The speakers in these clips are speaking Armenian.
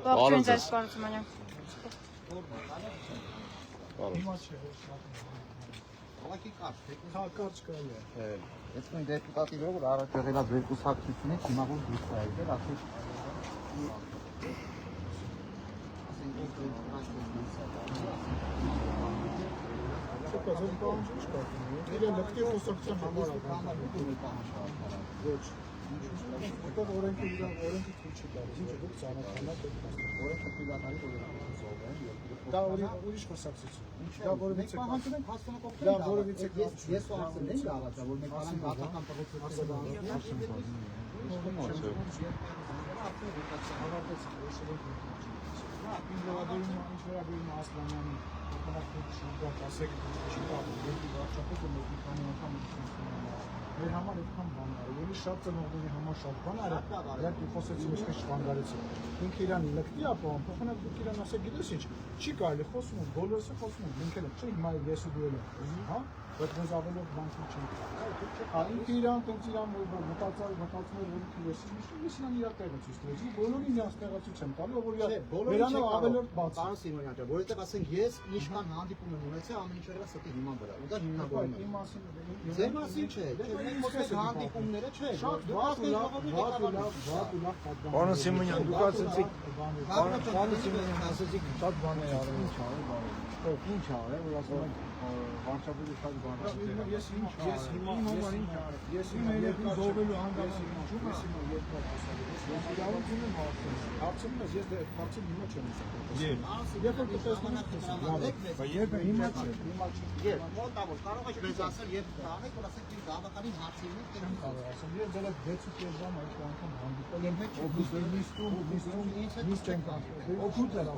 Ողջույն ձեզ Սպանոց Ես մեն դեպուտատի վրա, որ առաջ եղելած երկուսակցությունից հիմա որ դուրս է եկել, ասենք իրեն լկտի խոսակցության համար ոչ որտեղ օրենքը օրենքը թույլ չի տալիս ինչ դուք ծանոթանաք օրենքը պիլատանի դա ուրիշ խոսակցություն դա որևիցե դա որևիցե ես ասել եմ առաջ որ մենք անենք դատական մեր համար այդքան բան է, ելի շատ ծնողների համար շատ բան է, դրանք խոսեցին ինչպես չվանգարեցին։ Ինքը իրան լկտի ապահովում, փոխանակ դուք իրան ասեք գիտես ինչ, չի կարելի խոսում են, բոլորս էլ խոսում են, մենք էլ չէ հիմա ես ու դու էլ, հա, բայց մենք ավելորդ բանքեր չենք։ Ինքը իրան տենց իրան մտածում էր, որ ինքը ես իրան իր տեղը ցույց տվեց։ Բոլորին իրան տեղացույց եմ տալու, որ վերանով ավելորդ բաց։ Պարոն Սիմոնյան, որովհետև ասենք ես ինչքան հանդիպում եմ ունեցել, ամեն ինչ եղել է ստի հիման վրա։ Ու դա հիմնավորում է։ Ձեր մասին չէ, հանդիպումները չէ։ Շատ վատ ու լավ Պարոն Սիմոնյան, դուք ասացիք, պարոն Սիմոնյան ասացիք շատ բան է արել, ինչ արել, որ ասում են վարչապետը շատ բան է։ Ես հիմա ես երկու զոհվելու հանգամանքում եմ երկու ասել։ Ես իրավունքն եմ հարցնում ես, ես հարցը հիմա չեմ ասել։ Երբ որ տեսնում եք, բայց երբ հիմա չէ։ Երբ մոտավոր կարող եք մեզ ասել, երբ տանեք, որ ասեք ինչ գաղափարին հարցին եք կարող ասեմ։ Ես դեռ 6.5 ժամ այդ անգամ հանդիպել եմ նիստում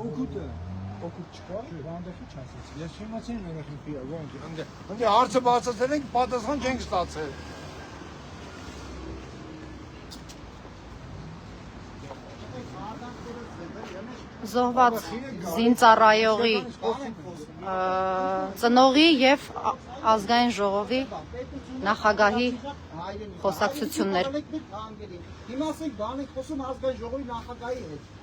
օգուտը Օգուտ չկա, դանդաղի չասեց։ Ես չիմացի երեխի ոնց, ընդ հարցը բացատրել ենք, պատասխան չենք ստացել։ Զոհված զինծառայողի ծնողի եւ ազգային ժողովի նախագահի խոսակցություններ։ Հիմա ասենք բան եք խոսում ազգային ժողովի նախագահի հետ։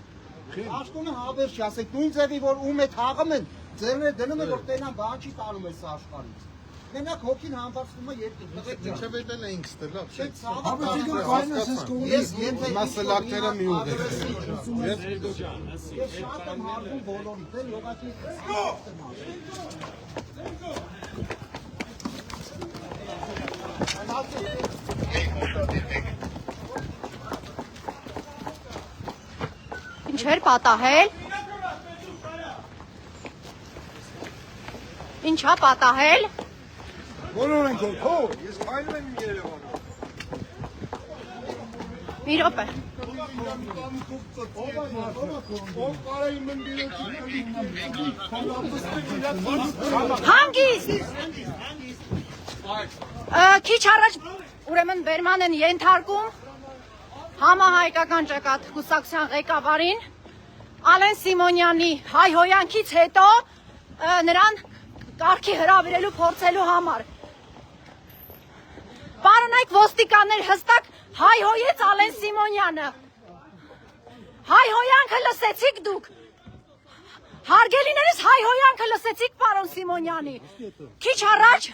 Աշխունը հավեր չի, ասեք նույն ձևի, որ ում է թաղում են, ձերներ դնում են, որ տենան բան չի տանում այս աշխարհից։ Մենակ հոգին համբարձվում է երկիր։ Ինչև էլ էինք ստելա։ Ես մասելակները մի ուղ է։ Ես շատ եմ հարվում բոլորից, յոգակի Ինչ էր պատահել։ Ինչա պատահել։ Բոլոր ենք որ ես քայլում եմ Երևանում։ Մի րոպե։ Հանգիստ։ Քիչ առաջ ուրեմն Բերման են ենթարկում համահայկական ճակատ կուսակցության ղեկավարին Ալեն Սիմոնյանի հայհոյանքից հետո նրան կարգի հրավիրելու փորձելու համար։ Պարոնայք ոստիկաններ հստակ հայհոյեց Ալեն Սիմոնյանը։ Հայհոյանքը լսեցիք դուք։ Հարգելիներս հայհոյանքը լսեցիք պարոն Սիմոնյանի։ Քիչ առաջ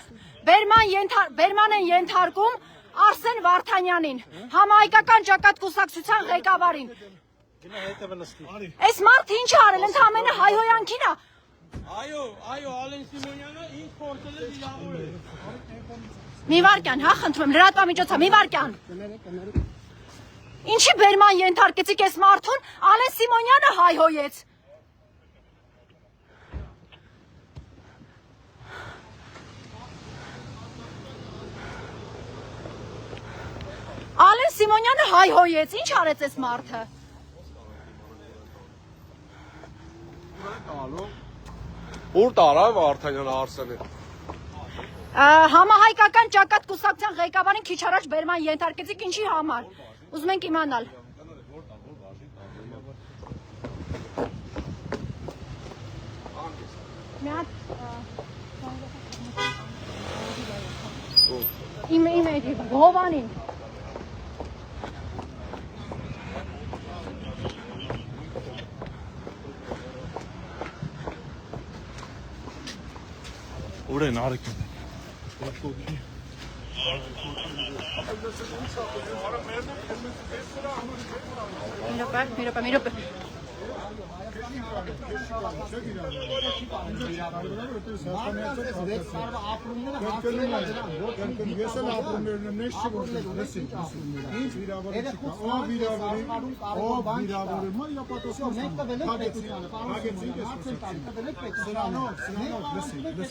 Բերման են ենթարկում Արսեն Վարդանյանին, համահայկական ճակատ կուսակցության ղեկավարին։ Այս մարդը ինչ արել, ընդամենը հայհոյանքին է։ Այո, Ալեն Սիմոնյանը ինչ փորձել է դիավորել։ Մի վարքյան, հա, խնդրում եմ, լրատվամիջոցը, մի վարքյան։ Ինչի Բերման ենթարկեցիք այս մարդուն, Ալեն Սիմոնյանը հայհոյեց։ Ալեն Սիմոնյանը հայհոյեց, ինչ արեց այս մարդը։ Ուր տարավ Վարդանյանը Արսենը։ Համահայկական ճակատ կուսակցության ղեկավարին քիչ առաջ Բերման ենթարկեցիք ինչի համար։ Ուզում ենք իմանալ։ իմ Հովանին։ Օրեն արեք։ Մի րոպե։ Ես էլ ապրումներն եմ նեշ չգործել, լսի, ինձ վիրավորի չկա, ով վիրավորի, մա իրապատոսում հագեցինք ես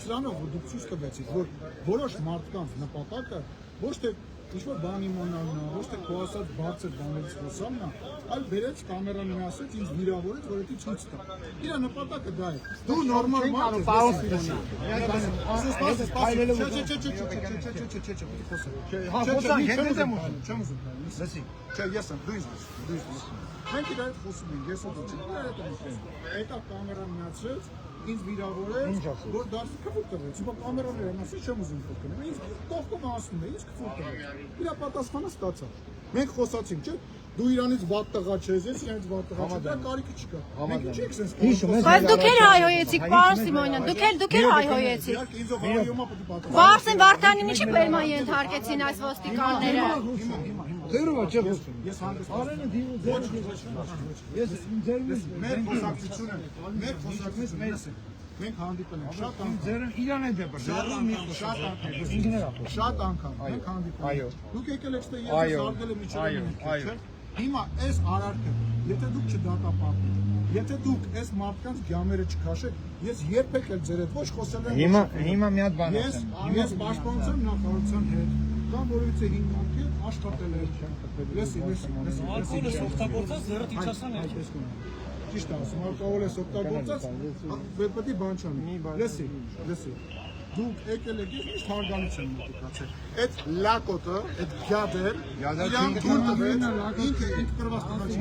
սրանով դուք ցույց տվեցիք, որ որոշ մարդկանց նպատակը ոչ թե ինչ-որ բան իմանալն է, ոչ թե քո ասած բարձր բաներից խոսալն է, այլ բերեց կամերան մի ասեց, ինձ վիրավորեց, որ դա ցույց տա։ Իր նպատակը դա է։ Դու նորմալ մարդ ես, պարոն Սիրոնյան։ Չէ, ես եմ, դու ինձ մենք իր հետ խոսում ենք, ես ու դու չենք, իր հետ եմ խոսում։ Հետո կամերան միացրեց, ինձ վիրավորեց, որ դարձի քֆուր տվեց, հիմա կամերաները մասի չեմ ուզում խոսքնել, ինձ կողքով ասում է, ինձ քֆուր տվեց, իր պատասխանը ստացա, մենք խոսացինք, չէ, դու իրանից վատ տղա չես, ես իրանից վատ տղա չեմ, դա կարիքը չկա, մենք չեք սենց Բայց դուք էլ հայհոյեցիք, պարոն Սիմոնյան, դուք էլ հայհոյեցիք։ Վարսեն Վարդանին ինչի բերման ենթարկեցին այս ոստիկանները։ Ձերովա չէ խոսում։ Ես հանդես արենը դիմու ձեր մեր խոսակցությունը մենք հանդիպել ենք շատ անգամ ձերը իրան է դեպը շատ անգամ մենք հանդիպել ենք դուք եկել եք ստե ես արգել եմ իջել չէ հիմա այս արարքը եթե դուք չդատապարտեք եթե դուք այս մարդկանց գամերը չքաշեք ես երբեք էլ ձեր հետ ոչ խոսել եմ հիմա մի հատ բան ասեմ ես պաշտպանության նախարարության հետ կամ որևիցե հիմնարկի աշխատել եմ լսի ալկոհոլը օգտագործած ձեռը իջասան է ճիշտ ասում ալկոհոլը օգտագործած պետք է բան չանի լսի դուք եկել եք ես միշտ հարգանից եմ մոտիկացել այդ լակոտը այդ գյադեր իրան թույլ տվեց ինքը կրված տվեց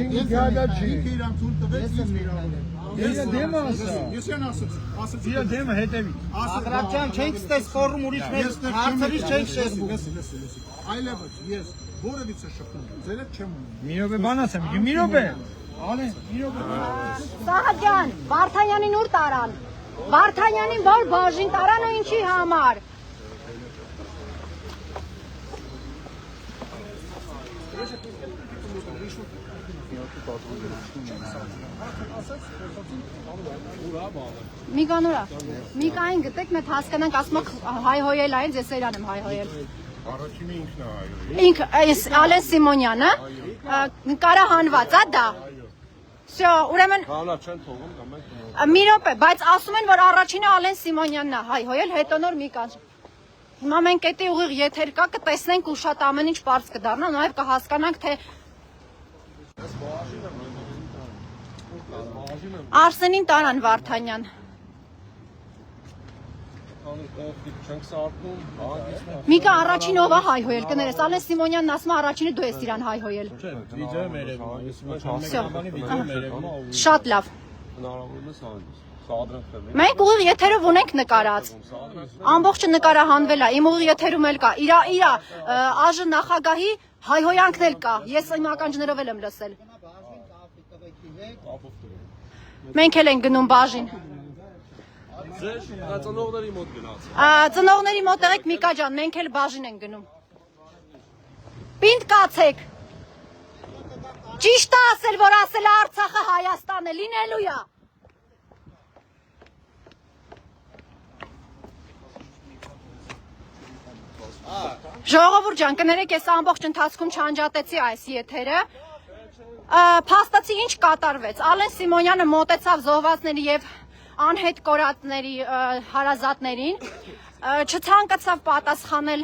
ինքը իրան թույլ տվեց ինձ վիրավորել Ես դեմը ասա։ Ես են ասացի։ Իր դեմը հետևի։ Աղրատյան չենք ստես ֆորում ուրիշ մեր հարցերից չենք շեղվում։ Լսի։ Այլևս ես որևիցե շփում ձեր հետ չեմ ունում։ Մի րոպե բան ասեմ, մի րոպե։ Ալեն, մի րոպե։ Սահակյան, Վարդանյանին ուր տարան։ Վարդանյանին որ բաժին տարան ու ինչի համար։ Միկային գտեք մեծ հասկանանք ասում եք հայհոյել այլ ես Սերան եմ հայհոյել Առաջինը ինքն է հայհոյել ինքը Ալեն Սիմոնյանը նկարահանված է դա Всё ուրեմն Հանա չեն թողում կամ մենք մի րոպե բայց ասում են որ առաջինը Ալեն Սիմոնյանն է հայհոյել հետո նոր Միկան Հիմա մենք էդի ուղիղ եթեր կա կտեսնենք ու շատ ամեն ինչ բարձ կդառնա նաև կհասկանանք թե Արսենին տարան Վարդանյան չենք սարքում Միկա առաջին ով է հայհոյել կներես Ալեն Սիմոնյանն ասում է առաջինը դու ես իրան հայհոյել Վիդեո մերևում Շատ լավ հնարավորինս հանդես սադրենք Մենք ուղիղ եթերով ունենք նկարած ամբողջը նկարահանվել է իմ ուղիղ եթերում էլ կա իրա ԱԺ նախագահի հայհոյանքն էլ կա ես իմ ականջներով եմ լսել Մենք էլ ենք գնում բաժին Ձեր ծնողների մոտ գնաց Ծնողների մոտ եղեք Միկա ջան մենք էլ բաժին ենք գնում Պինդ կացեք Ճիշտ է ասել որ ասել է Արցախը Հայաստան է լինելու է Ժողովուրդ ջան կներեք ես ամբողջ ընթացքում չանջատեցի այս եթերը Փաստացի ինչ կատարվեց Ալեն Սիմոնյանը մոտեցավ զոհվածների եւ անհետ կորածների հարազատներին չցանկացավ պատասխանել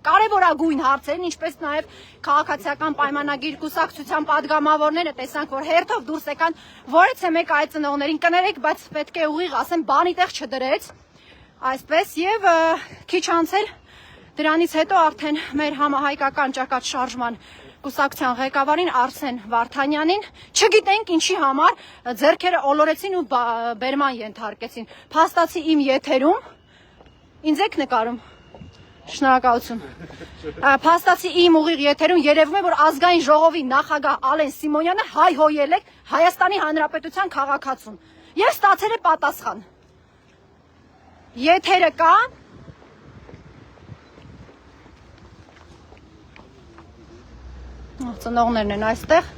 կարևորագույն հարցերին ինչպես նաեւ քաղաքացիական պայմանագիր կուսակցության падգամավորները տեսանք որ հերթով դուրս եկան որից է մեկ այդ ծնողներին կներեք բայց պետք է ուղիղ ասեմ բանի տեղ չդրեց այսպես եւ քիչ անց էլ Դրանից հետո արդեն մեր համահայկական ճակատ շարժման կուսակցության ղեկավարին Արսեն Վարդանյանին, չգիտենք ինչի համար ձեռքերը օլորեցին ու բերման ենթարկեցին։ Փաստացի իմ եթերում ինձ եք նկարում։ Շնորհակալություն։ Փաստացի իմ ուղիղ եթերում երևում է, որ ազգային ժողովի նախագահ Ալեն Սիմոնյանը հայհոյել է Հայաստանի Հանրապետության քաղաքացուն եւ ստացել է պատասխան։ Եթերը կա։ Ծնողներն են այստեղ։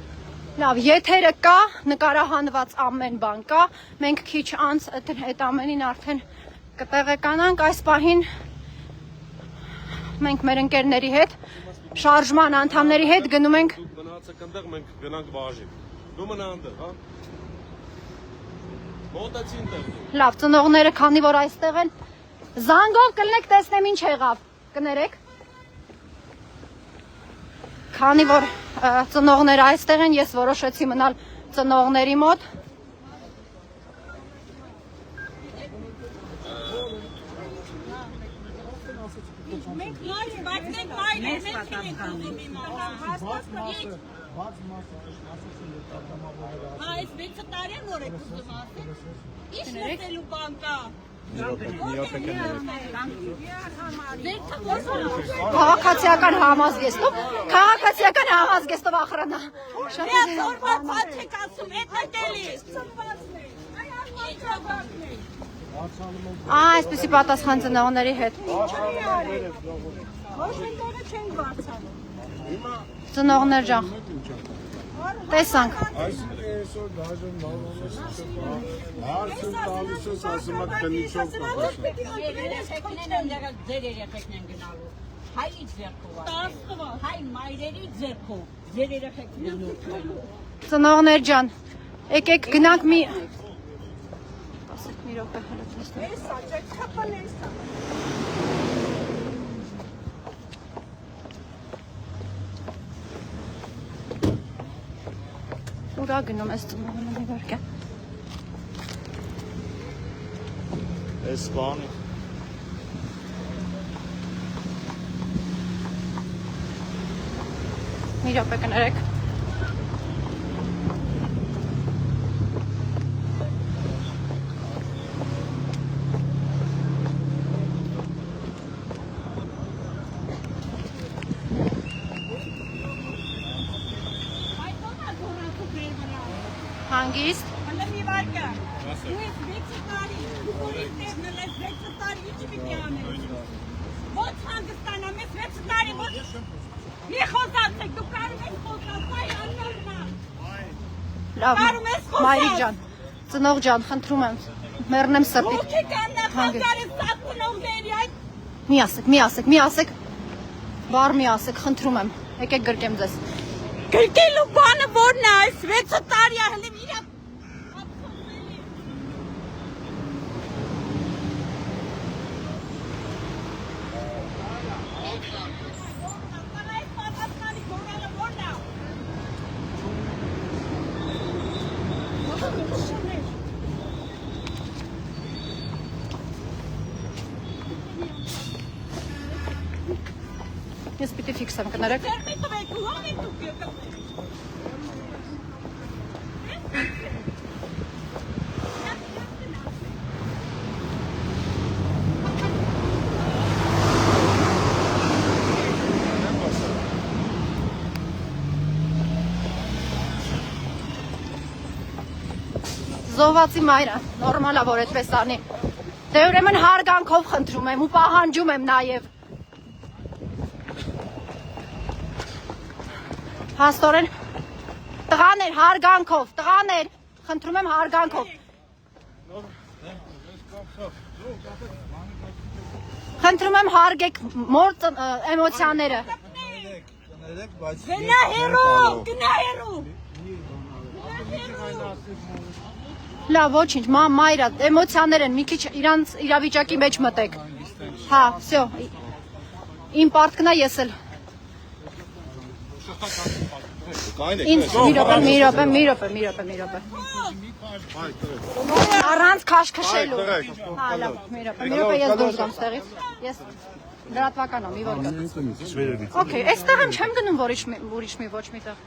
Լավ, եթերը կա, նկարահանված ամեն բան կա։ Մենք քիչ անց այդ ամենին արդեն կտեղեկանանք այս պահին։ Մենք մեր ընկերների հետ, շարժման անդամների հետ գնում ենք։ Դուք գնացեք այնտեղ, մենք գնանք բաժին։ Դու մնա այնտեղ, հա։ Մոտեցի այնտեղ։ Լավ, ծնողները քանի որ այստեղ են, զանգով կլնեք տեսնեմ ինչ եղավ։ Կներեք։ Քանի որ ծնողները այստեղ են, ես որոշեցի մնալ ծնողների մոտ։ Այս 6 տարի է որ եք ուզում ասել։ Ինչ լսելու բան կա։ Քաղաքացիական համազգեստով, քաղաքացիական համազգեստով ախրանա։ Շատ օրվա բաց եք ասում, էդ է դելիս։ Այսպեսի պատասխան ծնողների հետ։ Ծնողներ ջան։ Տեսանք։ Այսօր դաժան հարցը տալիս ես ասում եք քնիչով Երեխեքներն են ձեր երեխեքն են գնալու։ Հայ ինչ ձեռքով։ Հայ մայրերի ձեռքով։ Ձեր երեխեքն են ուտելու։ Ծնողներ ջան, եկեք գնանք մի րոպե հələ տեսնեմ։ Էսա, ջեք խփան էսա։ Ուրա գնում ես ծնողները իվարկե։ Այս բանը Մի րոպե կներեք։ Հանգիստ։ Հələ մի վարկա։ Դու ես 6 տարի, դու ինտերնել ես 6 տարի, ինչ պիտի անես։ Ո՞նց հանգստանամ ես 6 տարի, ո՞նց։ Մի խոսացեք, դու կարում ես խոսալ, այ աննորմա։ Լավ, Կարում ես խոսալ։ մայրիկ ջան, ծնող ջան, խնդրում եմ, մեռնեմ սրտի։ Ո՞նց եք աննախազար ես սատունողների այդ։ Մի ասեք, բառ մի ասեք, խնդրում եմ, եկեք գրկեմ ձեզ։ Գրկելու բանը որն է, այս 6 տարի է, հələ իրա Ես պիտի ֆիքսեմ, կներեք։ Զոհվածի մայրը, նորմալ է, որ այդպես անի։ Դե ուրեմն հարգանքով խնդրում եմ ու պահանջում եմ նաև։ Հաստորեն, տղաներ, հարգանքով, տղաներ, խնդրում եմ հարգանքով։ Խնդրում եմ հարգեք մոր էմոցիաները։ Գնա հերո։ Լավ, ոչինչ, մայրա, էմոցիաներ են, մի քիչ իրանց իրավիճակի մեջ մտեք։ Հա, վсё։ Իմ պարտքն է ես էլ։ Ինձ մի րոպե։ Առանց քաշքշելու։ Հա, լավ, մի րոպե ես դուրս գամ ստեղից։ Լրատվական է, մի որ գա։ Okay, այստեղ եմ չեմ գնում ուրիշ մի ոչ մի տեղ։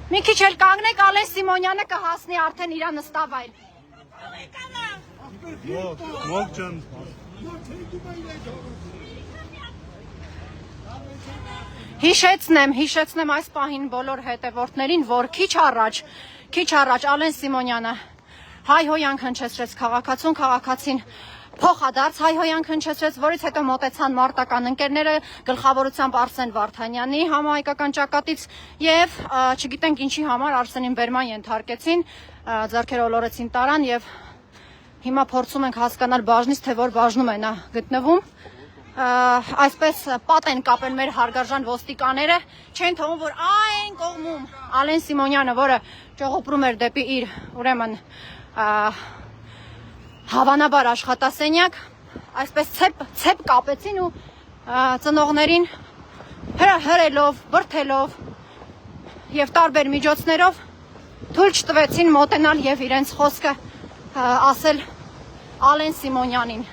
Մի քիչ էլ կանգնեք, Ալեն Սիմոնյանը կհասնի արդեն իր նստավայր։ Մոկ ջան։ Հիշեցնեմ այս պահին բոլոր հետևորդներին, որ քիչ առաջ Ալեն Սիմոնյանը հայհոյանք հնչեցրեց քաղաքացուն, քաղաքացին փոխադարձ հայհոյանք հնչեցրեց, որից հետո մոտեցան մարտական ընկերները գլխավորությամբ Արսեն Վարդանյանի համահայկական ճակատից եւ չգիտենք ինչի համար Արսենին բերման ենթարկեցին, ձեռքերը ոլորեցին տարան եւ հիմա փորձում ենք հասկանալ բաժնից թե որ բաժնում է նա գտնվում։ Այսպես պատ են կապել մեր հարգարժան ոստիկաները, չեն թողում, որ այն կողմում Ալեն Սիմոնյանը, որը ճողոպրում էր դեպի իր ուրեմն հավանաբար աշխատասենյակ, այսպես ցեպ կապեցին ու ծնողներին հրելով, բրդելով եւ տարբեր միջոցներով թույլ չտվեցին մոտենալ եւ իրենց խոսքը ասել Ալեն Սիմոնյանին։